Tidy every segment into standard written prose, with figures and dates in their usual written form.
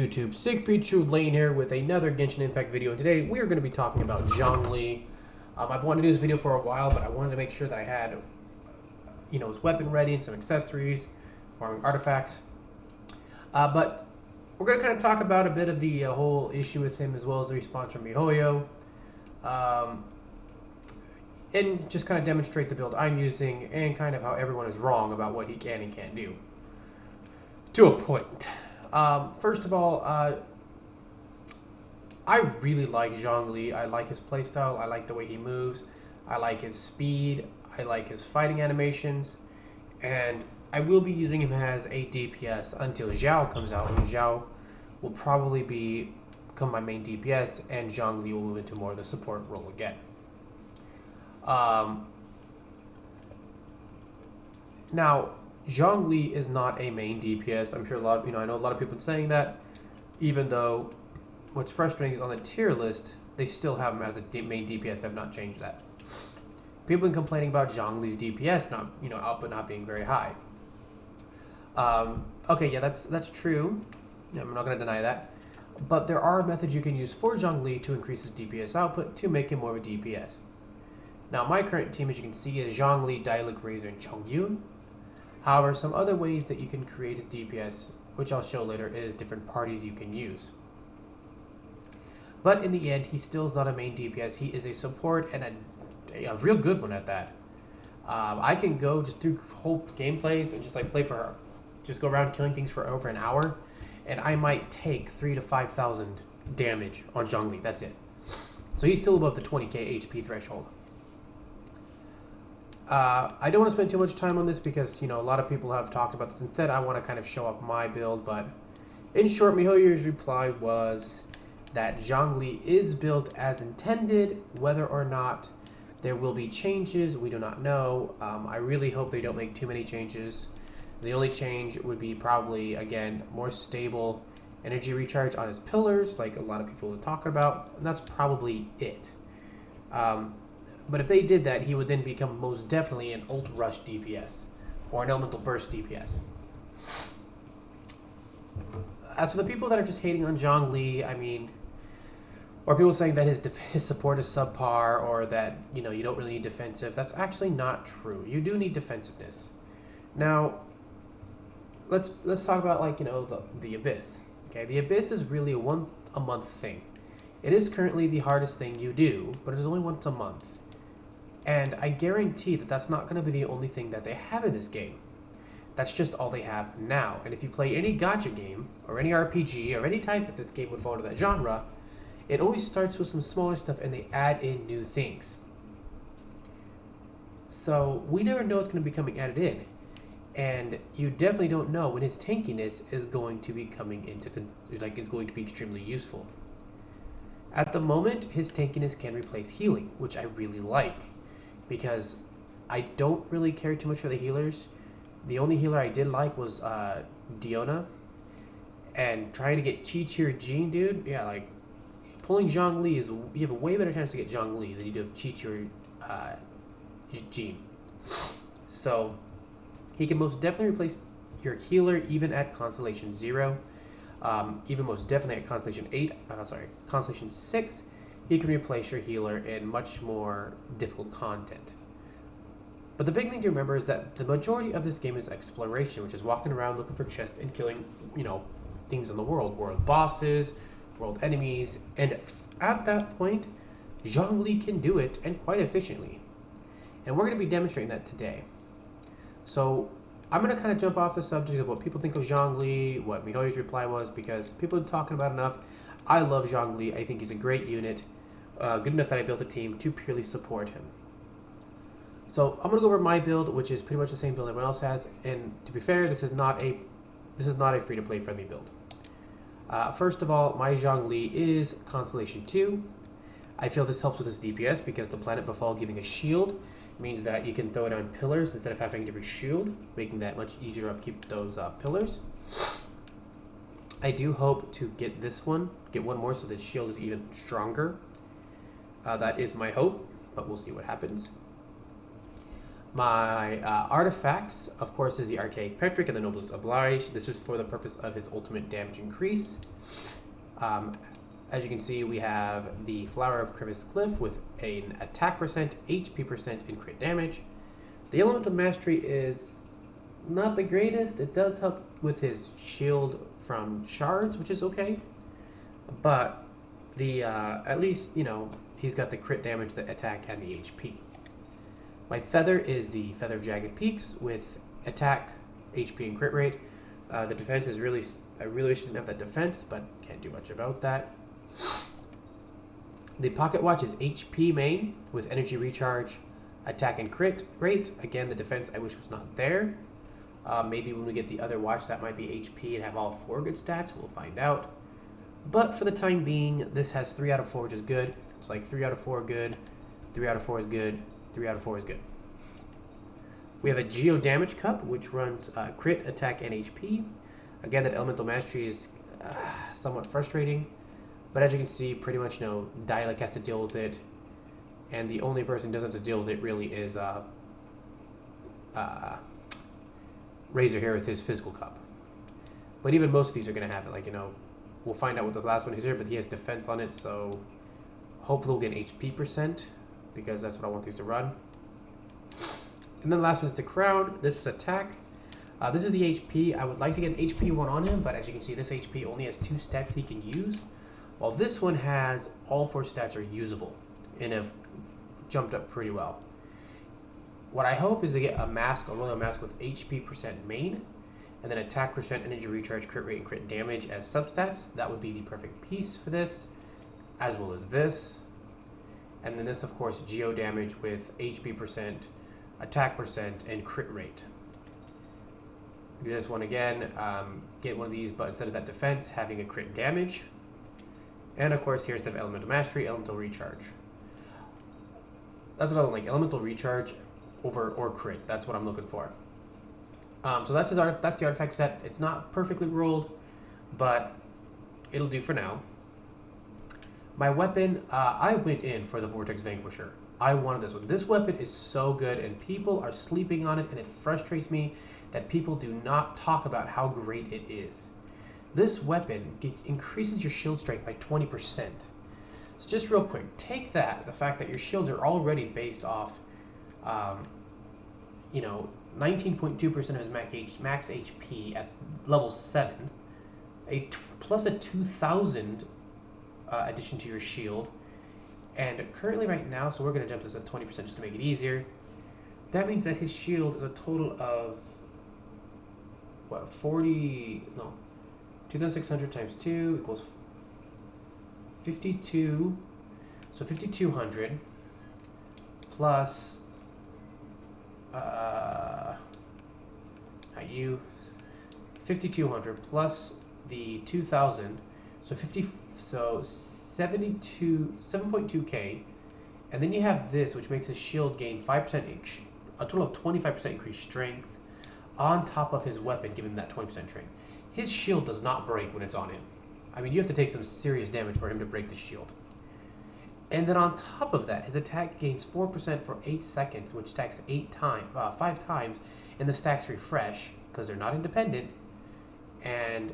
YouTube? Siegfried True Lane here with another Genshin Impact video, and today we are going to be talking about Zhong Li. I've wanted to do this video for a while, but I wanted to make sure that I had, his weapon ready and some accessories, farming artifacts. But we're going to kind of talk about a bit of the whole issue with him, as well as the response from MiHoYo, and just kind of demonstrate the build I'm using and kind of how everyone is wrong about what he can and can't do. To a point. First of all, I really like Zhong Li. I like his playstyle. I like the way he moves. I like his speed. I like his fighting animations. And I will be using him as a DPS until Zhao comes out. And Zhao will probably become my main DPS, and Zhong Li will move into more of the support role again. Now, Zhong Li is not a main DPS. I'm sure I know a lot of people saying that, even though what's frustrating is on the tier list, they still have him as a main DPS. They have not changed that. People have been complaining about Zhong Li's DPS output not being very high. Okay, yeah, that's true. I'm not going to deny that. But there are methods you can use for Zhong Li to increase his DPS output to make him more of a DPS. Now, my current team, as you can see, is Zhong Li, Dialog Razor, and Chongyun. However, some other ways that you can create his DPS, which I'll show later, is different parties you can use. But in the end, he still is not a main DPS. He is a support, and a real good one at that. I can go just through whole gameplays and just play for her. Just go around killing things for over an hour, and I might take 3,000 to 5,000 damage on Zhong Li. That's it. So he's still above the 20k HP threshold. I don't want to spend too much time on this because, a lot of people have talked about this. Instead, I want to kind of show off my build, but in short, MiHoYo's reply was that Zhong Li is built as intended. Whether or not there will be changes, we do not know. I really hope they don't make too many changes. The only change would be probably, again, more stable energy recharge on his pillars, like a lot of people are talking about, and that's probably it. But if they did that, he would then become most definitely an Ult Rush DPS, or an Elemental Burst DPS. As for the people that are just hating on Zhong Li, or people saying that his support is subpar, or that, you don't really need defensive, that's actually not true. You do need defensiveness. Now, let's talk about, the Abyss. Okay, the Abyss is really a once-a-month thing. It is currently the hardest thing you do, but it is only once a month. And I guarantee that that's not going to be the only thing that they have in this game. That's just all they have now. And if you play any gacha game, or any RPG, or any type that this game would fall into that genre, it always starts with some smaller stuff and they add in new things. So we never know what's going to be coming added in. And you definitely don't know when his tankiness is going to be coming into, is going to be extremely useful. At the moment, his tankiness can replace healing, which I really like, because I don't really care too much for the healers. The only healer I did like was Diona, and trying to get Chi Tier Jean, dude, yeah, pulling Zhong Li you have a way better chance to get Zhong Li than you do with Chi Tier Jean. So he can most definitely replace your healer even at Constellation 0. Even most definitely at Constellation 6, he can replace your healer in much more difficult content. But the big thing to remember is that the majority of this game is exploration, which is walking around looking for chests and killing, things in the world bosses, world enemies, and at that point, Zhong Li can do it, and quite efficiently. And we're going to be demonstrating that today. So I'm going to kind of jump off the subject of what people think of Zhong Li, what MiHoYo's reply was, because people are talking about enough. I love Zhong Li. I think he's a great unit, good enough that I built a team to purely support him. So I'm going to go over my build, which is pretty much the same build everyone else has. And to be fair, this is not a free-to-play friendly build. First of all, my Zhong Li is Constellation 2. I feel this helps with his DPS because the Planet Befall giving a shield means that you can throw it on pillars instead of having to reshield, making that much easier to upkeep those pillars. I do hope to get one more so the shield is even stronger. That is my hope, but we'll see what happens. My artifacts, of course, is the Archaic Petric and the Noblest Oblige. This is for the purpose of his ultimate damage increase. Um, as you can see, we have the Flower of Crevassed Cliff with an attack percent, HP percent, and crit damage. The Elemental Mastery is not the greatest. It does help with his shield from shards, which is okay. But the at least, you know, he's got the crit damage, the attack, and the HP. My feather is the Feather of Jagged Peaks with attack, HP, and crit rate. The defense is really, I really shouldn't have that defense, but can't do much about that. The Pocket Watch is HP main with energy recharge, attack, and crit rate. Again, the defense I wish was not there. Maybe when we get the other watch, that might be HP and have all 4 good stats. We'll find out. But for the time being, this has 3 out of 4, which is good. It's like 3 out of 4 good, 3 out of 4 is good, 3 out of 4 is good. We have a Geo Damage Cup, which runs crit, attack, and HP. Again, that Elemental Mastery is somewhat frustrating. But as you can see, pretty much no Dialect has to deal with it. And the only person who doesn't have to deal with it really is Razor here with his Physical Cup. But even most of these are going to have it. Like, you know, we'll find out what the last one is here, but he has defense on it, so hopefully we'll get an HP percent, because that's what I want these to run. And then the last one is the Crown. This is attack. This is the HP. I would like to get an HP one on him, but as you can see, this HP only has 2 stats he can use, while this one has all 4 stats are usable and have jumped up pretty well. What I hope is to get a mask, a royal mask with HP percent main, and then attack percent, energy recharge, crit rate, and crit damage as substats. That would be the perfect piece for this, as well as this. And then this, of course, Geo damage with HP percent, attack percent, and crit rate. This one again, get one of these, but instead of that defense, having a crit damage. And of course, here instead of Elemental Mastery, Elemental Recharge. That's another one, like Elemental Recharge over or crit. That's what I'm looking for. So that's the artifact set. It's not perfectly rolled, but it'll do for now. My weapon, I went in for the Vortex Vanquisher. I wanted this one. This weapon is so good, and people are sleeping on it, and it frustrates me that people do not talk about how great it is. This weapon increases your shield strength by 20%. So just real quick, take that, the fact that your shields are already based off, you know, 19.2% of his max HP at level 7, plus a 2,000 addition to your shield, and currently right now, so we're going to jump this at 20% just to make it easier. That means that his shield is a total of, what, 2,600 times 2 equals 52, so 5,200 plus, 5,200 plus the 2,000, so 7.2k, and then you have this, which makes his shield gain 5%, a total of 25% increased strength on top of his weapon, giving him that 20% strength. His shield does not break when it's on him. I mean, you have to take some serious damage for him to break the shield. And then on top of that, his attack gains 4% for 8 seconds, which stacks 5 times, and the stacks refresh because they're not independent. And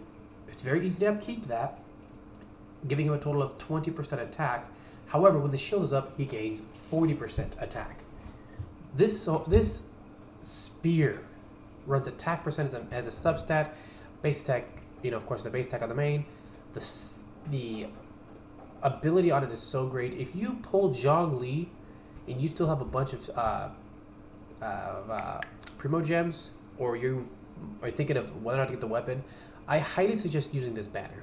it's very easy to upkeep that, giving him a total of 20% attack. However, when the shield is up, he gains 40% attack. This spear runs attack percent as a substat, base attack, you know, of course, the base attack on the main. The ability on it is so great. If you pull Zhong Li and you still have a bunch of Primo Gems, or you are thinking of whether or not to get the weapon, I highly suggest using this banner.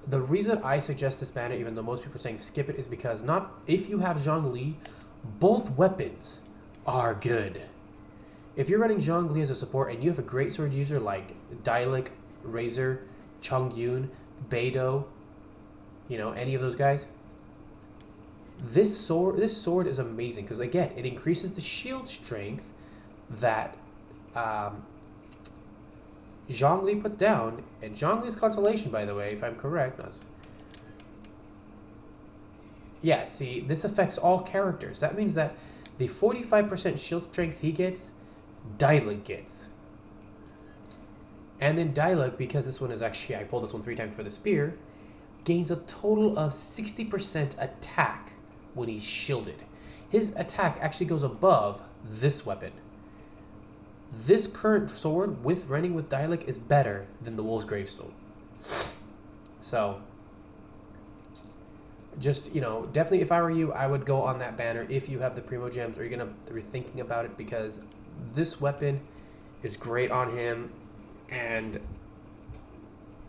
The reason I suggest this banner, even though most people are saying skip it, is because if you have Zhong Li, both weapons are good. If you're running Zhong Li as a support and you have a great sword user like Dialect, Razor, Chung Yun, Beidou, you know, any of those guys, this sword is amazing because, again, it increases the shield strength that Zhong Li puts down, and Zhong Li's consolation, by the way, if I'm correct. Yeah, see, this affects all characters. That means that the 45% shield strength he gets, Dialog gets. And then Dialog, because this one is actually, I pulled this one 3 times for the spear, gains a total of 60% attack when he's shielded. His attack actually goes above this weapon. This current sword with running with Dialog is better than the Wolf's Gravestone. So, just, you know, definitely if I were you, I would go on that banner if you have the Primo Gems or you're going to be thinking about it, because this weapon is great on him and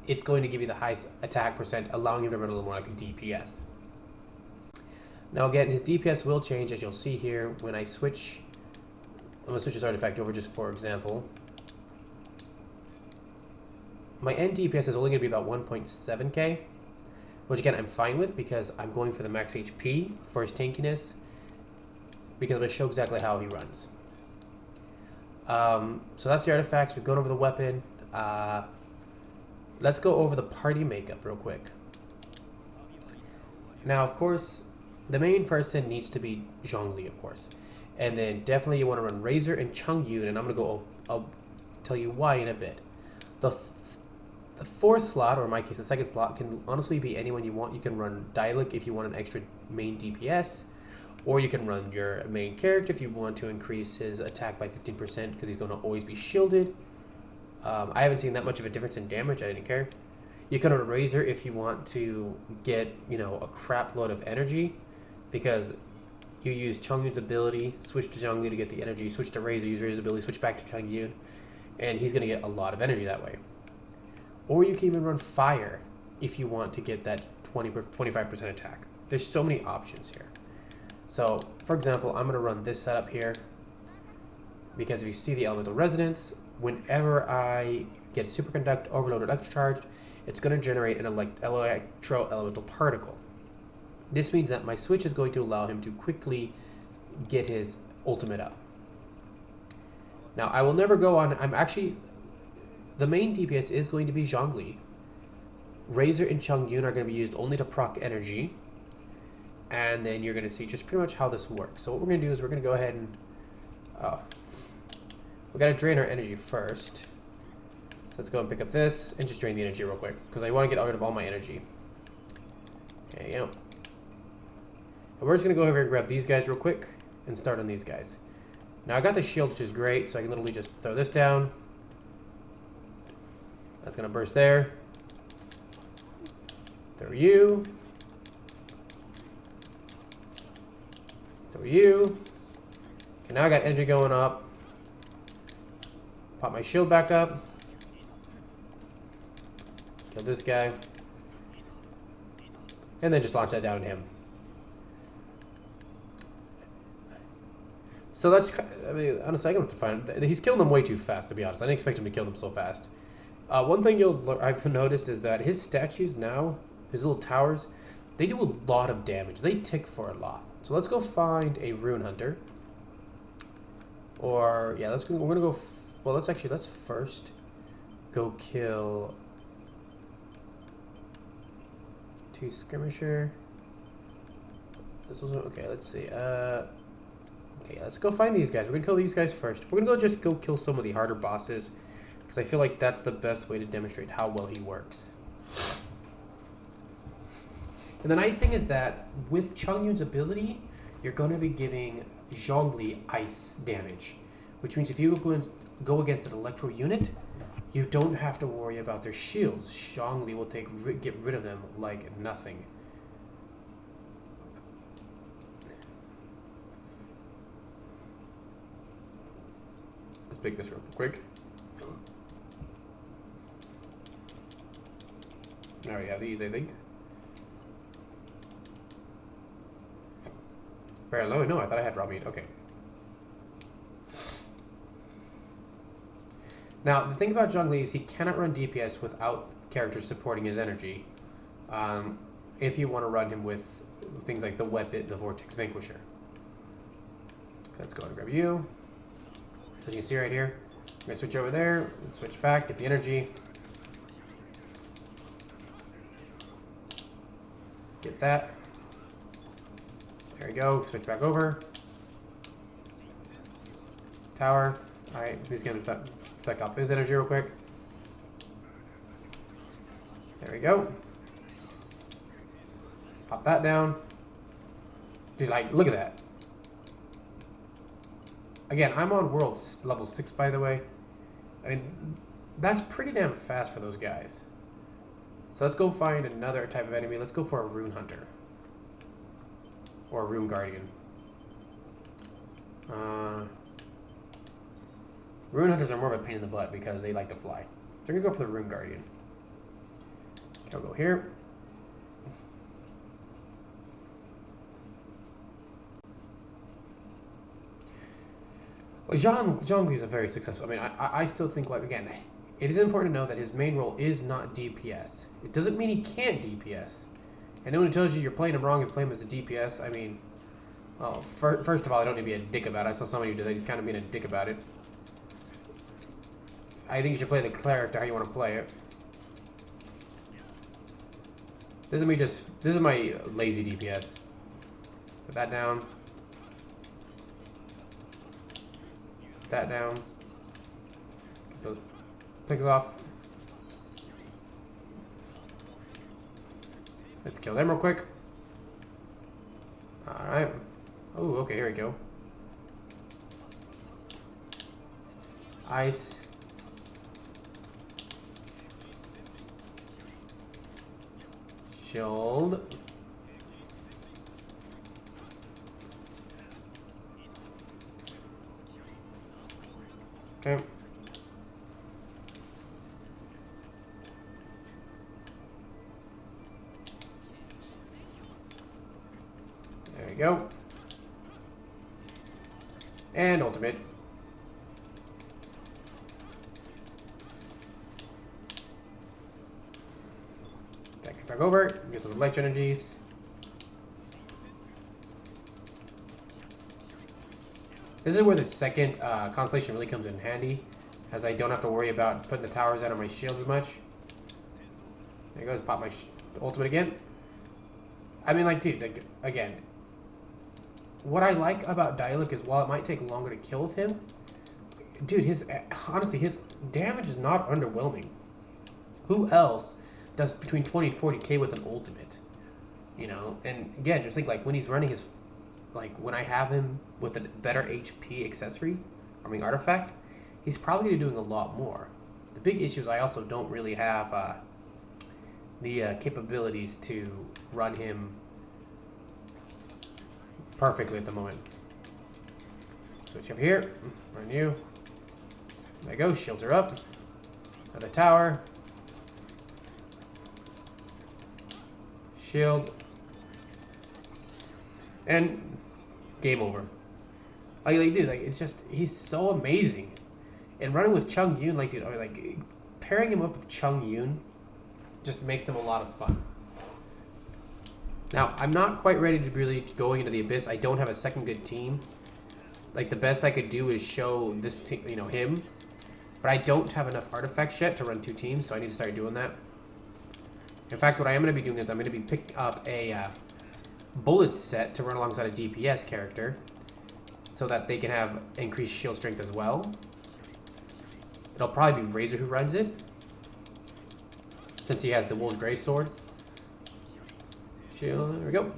it's going to give you the highest attack percent, allowing him to run a little more like a DPS. Now again, his DPS will change, as you'll see here when I switch. I'm going to switch his artifact over just for example. My end DPS is only going to be about 1.7k, which again I'm fine with because I'm going for the max HP for his tankiness, because I'm going to show exactly how he runs. So that's the artifacts. We've gone over the weapon. Let's go over the party makeup real quick. Now, of course, the main person needs to be Zhong Li, of course. And then definitely you want to run Razor and Chung Yun, and I'm going to go, I'll tell you why in a bit. The fourth slot, or in my case the second slot, can honestly be anyone you want. You can run Dialog if you want an extra main DPS, or you can run your main character if you want to increase his attack by 15% because he's going to always be shielded. I haven't seen that much of a difference in damage. I didn't care. You can run Razor if you want to get, you know, a crap load of energy, because you use Chung Yun's ability, switch to Zhong Li to get the energy, switch to Razor, use Razor's ability, switch back to Chung Yun, and he's going to get a lot of energy that way. Or you can even run Fire if you want to get that 25% attack. There's so many options here. So, for example, I'm going to run this setup here, because if you see the Elemental Resonance, whenever I get Superconduct, Overload, or Electric Charged, it's going to generate an Electro-Elemental Particle. This means that my switch is going to allow him to quickly get his ultimate up. Now, I will never go on, the main DPS is going to be Zhong Li. Razor and Chung Yun are going to be used only to proc energy. And then you're going to see just pretty much how this works. So what we're going to do is we're going to go ahead and... we got to drain our energy first. So let's go and pick up this and just drain the energy real quick, because I want to get rid of all my energy. There you go. And we're just going to go over here and grab these guys real quick and start on these guys. Now I got the shield, which is great, so I can literally just throw this down. That's going to burst there. Throw you. Throw you. Okay, now I got energy going up. Pop my shield back up. Kill this guy. And then just launch that down at him. So that's, I mean, honestly, I can find, he's killed them way too fast, to be honest. I didn't expect him to kill them so fast. One thing I've noticed is that his statues now, his little towers, they do a lot of damage. They tick for a lot. So let's go find a Rune Hunter. Or, yeah, we're gonna go, well, let's first go kill 2 Skirmisher. This was, okay, let's see, okay, let's go find these guys. We're gonna kill these guys first. We're gonna just go kill some of the harder bosses, because I feel like that's the best way to demonstrate how well he works. And the nice thing is that with Chung Yun's ability, you're going to be giving Zhong Li ice damage, which means if you go against an electro unit, you don't have to worry about their shields. Zhong Li will get rid of them like nothing. Let's pick this real quick. I already have these, I think. Very low? No, I thought I had raw meat. Okay. Now, the thing about Zhong Li is he cannot run DPS without characters supporting his energy. If you want to run him with things like the weapon, the Vortex Vanquisher. Let's go and grab you. So you can see right here, I'm going to switch over there, switch back, get the energy. Get that. There we go, switch back over. Tower. Alright, he's gonna suck up his energy real quick. There we go. Pop that down. Dude, like, look at that. Again, I'm on world level 6, by the way. I mean, that's pretty damn fast for those guys. So let's go find another type of enemy. Let's go for a Rune Hunter. Or a Rune Guardian. Rune Hunters are more of a pain in the butt because they like to fly. So we're going to go for the Rune Guardian. Okay, I'll go here. Well, Zhong Li is a very successful. I mean, I still think, like, again, it is important to know that his main role is not DPS. It doesn't mean he can't DPS. And then when it tells you you're playing him wrong and play him as a DPS, I mean, well, first of all, I don't need to be a dick about it. I saw somebody who did that. He's kind of being a dick about it. I think you should play the character how you want to play it. This is my lazy DPS. Put that down. Put that down. Get those pigs off. Let's kill them real quick. Alright. Oh, okay, here we go. Ice. Shield. Okay. There we go. And ultimate. Back over, get those electro energies. This is where the second constellation really comes in handy, as I don't have to worry about putting the towers out on my shield as much. There goes, pop my ultimate again. I mean, like, dude, like, again, what I like about Dialog is while it might take longer to kill with him, dude, honestly, his damage is not underwhelming. Who else does between 20 and 40k with an ultimate? You know, and again, just think, like, when he's running his, like, when I have him with a better HP accessory, I mean artifact, he's probably doing a lot more. The big issue is I also don't really have the capabilities to run him perfectly at the moment. Switch over here, run you. There you go, shields are up. Another tower. Shield. And game over. Like, dude, like, it's just, he's so amazing. And running with Chung Yun, like, dude, like, pairing him up with Chung Yun just makes him a lot of fun. Now, I'm not quite ready to really going into the Abyss. I don't have a second good team. Like, the best I could do is show this team, you know, him. But I don't have enough artifacts yet to run 2 teams, so I need to start doing that. In fact, what I am going to be doing is I'm going to be picking up a bullet set to run alongside a DPS character, so that they can have increased shield strength as well. It'll probably be Razor who runs it, since he has the Wolf's Grey Sword. Shield, there we go.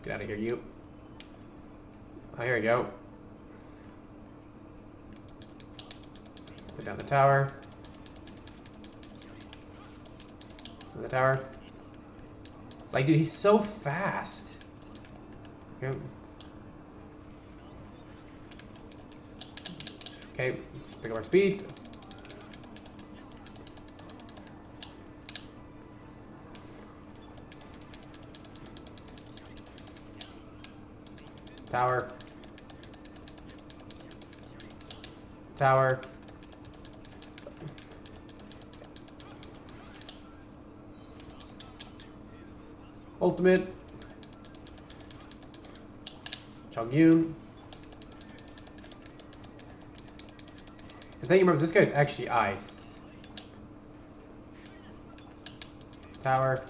Get out of here, you. Oh, here we go. Put down the tower. The tower. Like, dude, he's so fast. Okay. Okay, let's pick up our speeds. Tower. Tower. Ultimate. Chung Yun. And then you remember, this guy's actually ice. Tower.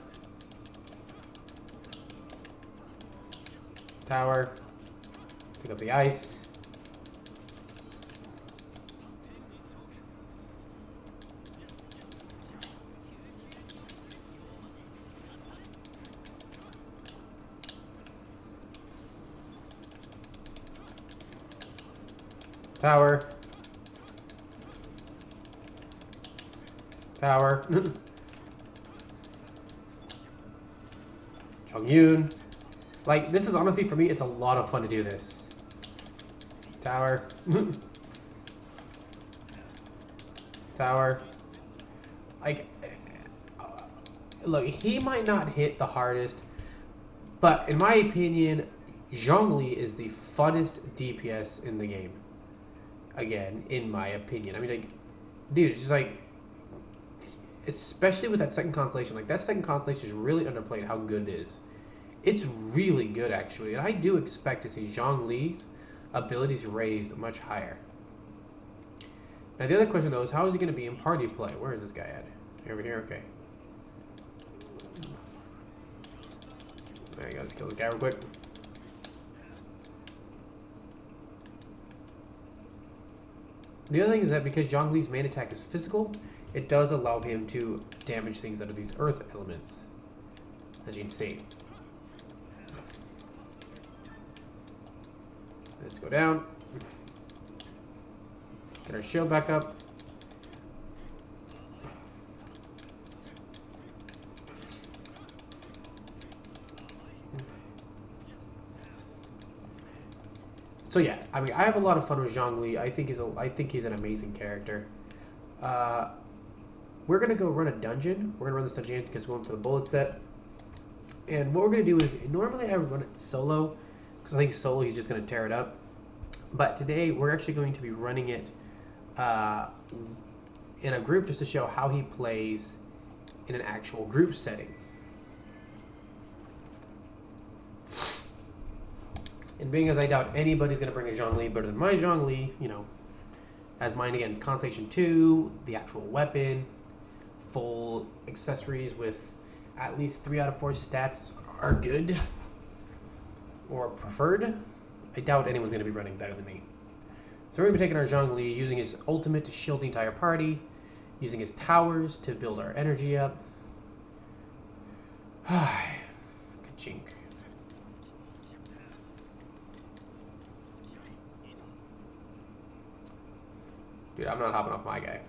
Tower. Pick up the ice. tower. Tower. Chongyun. Like, this is honestly, for me, it's a lot of fun to do this. Tower. Tower. Like, look, he might not hit the hardest, but in my opinion, Zhong Li is the funnest DPS in the game. Again, in my opinion. I mean, like, dude, it's just like, especially with that second constellation, like, that second constellation is really underplayed how good it is. It's really good, actually, and I do expect to see Zhong Li's abilities raised much higher. Now, the other question, though, is how is he going to be in party play? Where is this guy at? Over here? Okay. There you go. Let's kill this guy real quick. The other thing is that because Zhong Li's main attack is physical, it does allow him to damage things that are these earth elements, as you can see. Let's go down. Get our shield back up. So yeah, I mean, I have a lot of fun with Zhong Li. I think he's an amazing character. We're gonna go run a dungeon. We're gonna run this dungeon because we're going for the bullet set. And what we're gonna do is, normally I would run it solo, because I think solo he's just gonna tear it up. But today we're actually going to be running it in a group just to show how he plays in an actual group setting. And being as I doubt anybody's going to bring a Zhong Li better than my Zhong Li, you know, as mine again, Constellation 2, the actual weapon, full accessories with at least 3 out of 4 stats are good or preferred. I doubt anyone's going to be running better than me. So we're going to be taking our Zhong Li, using his ultimate to shield the entire party, using his towers to build our energy up. Ka-chink. Dude, I'm not hopping off my guy.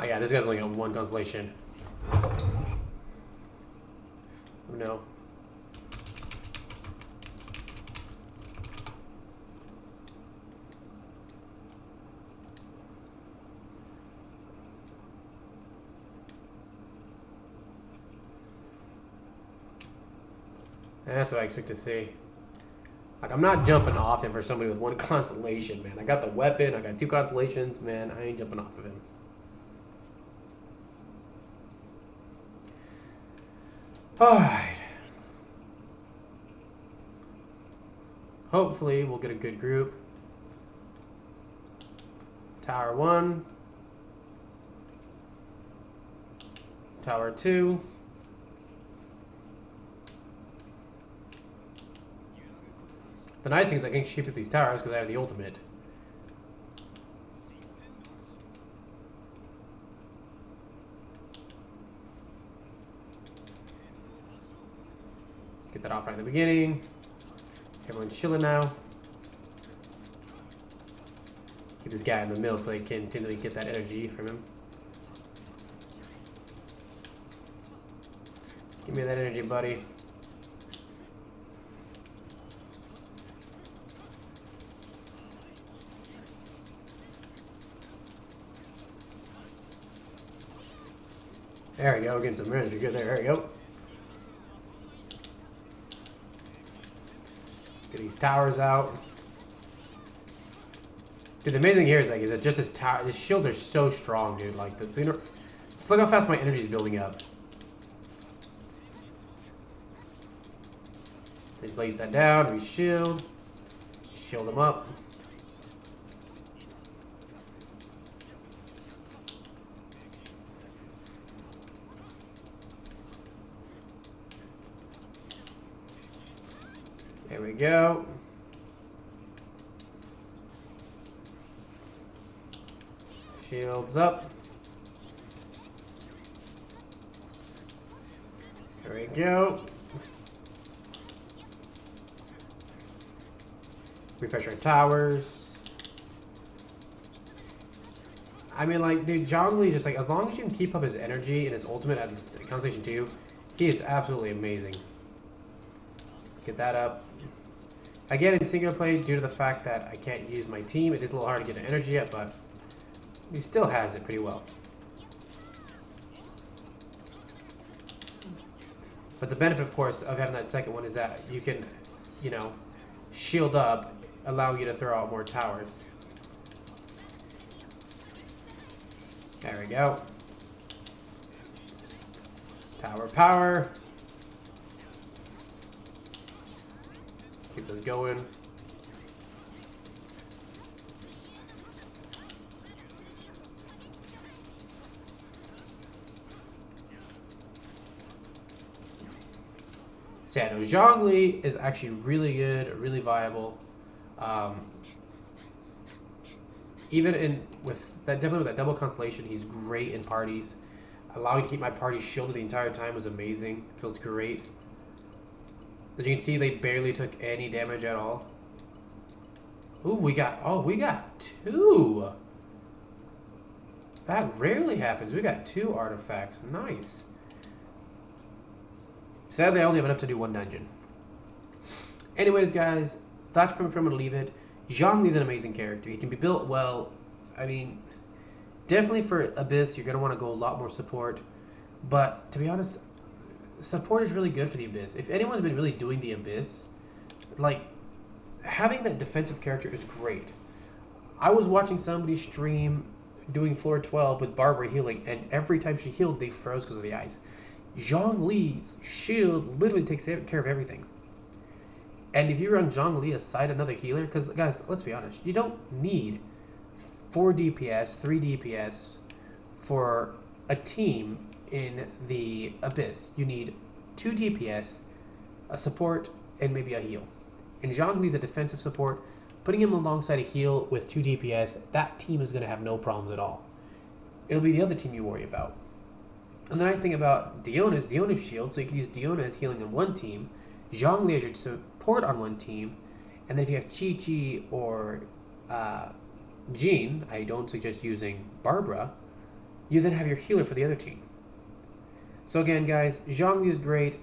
Yeah, this guy's only got 1 constellation. Oh no. That's what I expect to see. Like, I'm not jumping off him for somebody with 1 constellation, man. I got the weapon, I got 2 constellations, man. I ain't jumping off of him. Alright. Hopefully, we'll get a good group. Tower 1. Tower 2. The nice thing is I can keep at these towers because I have the ultimate. Let's get that off right in the beginning. Everyone's chilling now. Keep this guy in the middle so they can continually get that energy from him. Give me that energy, buddy. There we go, getting some energy good there. There we go. Get these towers out. Dude, the amazing thing here is that just his shields are so strong, dude. Like, the sooner, just look how fast my energy is building up. Then place that down, re-shield, shield him up. There we go. Shields up. There we go. Refresh our towers. I mean, like, dude, Zhong Li just, like, as long as you can keep up his energy and his ultimate at his Constellation 2, he is absolutely amazing. Let's get that up. Again, in single play, due to the fact that I can't use my team, it is a little hard to get an energy up, but he still has it pretty well. But the benefit, of course, of having that second one is that you can, you know, shield up, allowing you to throw out more towers. There we go. Tower power. Keep this going. So yeah, no, Zhong Li is actually really good, really viable. Even with that double constellation, he's great in parties. Allowing to keep my party shielded the entire time was amazing. Feels great. As you can see, they barely took any damage at all. Ooh, we got two. That rarely happens. We got two artifacts. Nice. Sadly, I only have enough to do one dungeon. Anyways, guys, that's pretty much where I'm going to leave it. Zhong Li's an amazing character. He can be built well. I mean, definitely for Abyss, you're going to want to go a lot more support. But, to be honest, support is really good for the Abyss. If anyone's been really doing the Abyss, like, having that defensive character is great. I was watching somebody stream doing floor 12 with Barbara healing, and every time she healed, they froze because of the ice. Zhong Li's shield literally takes care of everything. And if you run Zhong Li aside another healer, because guys, let's be honest, you don't need 4 DPS, 3 DPS for a team in the Abyss. You need 2 DPS, a support, and maybe a heal. And Zhong Li's a defensive support. Putting him alongside a heal with 2 DPS, that team is going to have no problems at all. It'll be the other team you worry about. And the nice thing about Diona is Diona's shield, so you can use Diona as healing on one team, Zhong Li as your support on one team, and then if you have Chi-Chi or Jean, I don't suggest using Barbara, you then have your healer for the other team. So again, guys, Zhong Li is great.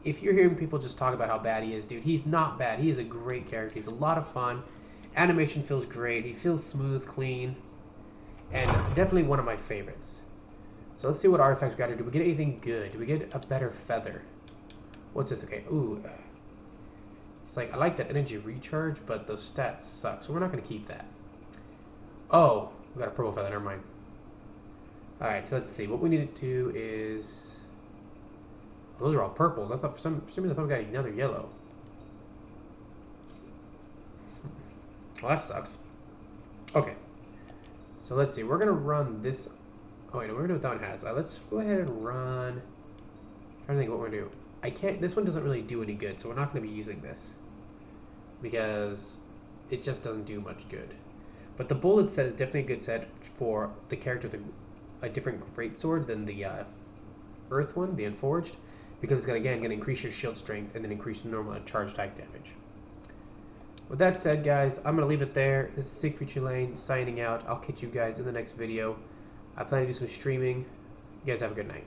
If you're hearing people just talk about how bad he is, dude, he's not bad. He is a great character. He's a lot of fun. Animation feels great. He feels smooth, clean, and definitely one of my favorites. So let's see what artifacts we got here. Do we get anything good? Do we get a better feather? What's this? Okay, ooh. It's like, I like that energy recharge, but those stats suck, so we're not going to keep that. Oh, we got a purple feather, never mind. Alright, so let's see. What we need to do is... Those are all purples. I thought for some reason I thought we got another yellow. Well, that sucks. Okay. So let's see. We're going to run this... Oh, wait, no, we're going to do it without has. Let's go ahead and run... I'm trying to think what we're going to do. I can't... This one doesn't really do any good, so we're not going to be using this. Because it just doesn't do much good. But the bullet set is definitely a good set for the character with a different greatsword than the earth one, the Unforged. Because it's going to, again, increase your shield strength and then increase normal charge attack damage. With that said, guys, I'm going to leave it there. This is Siegfried Lane signing out. I'll catch you guys in the next video. I plan to do some streaming. You guys have a good night.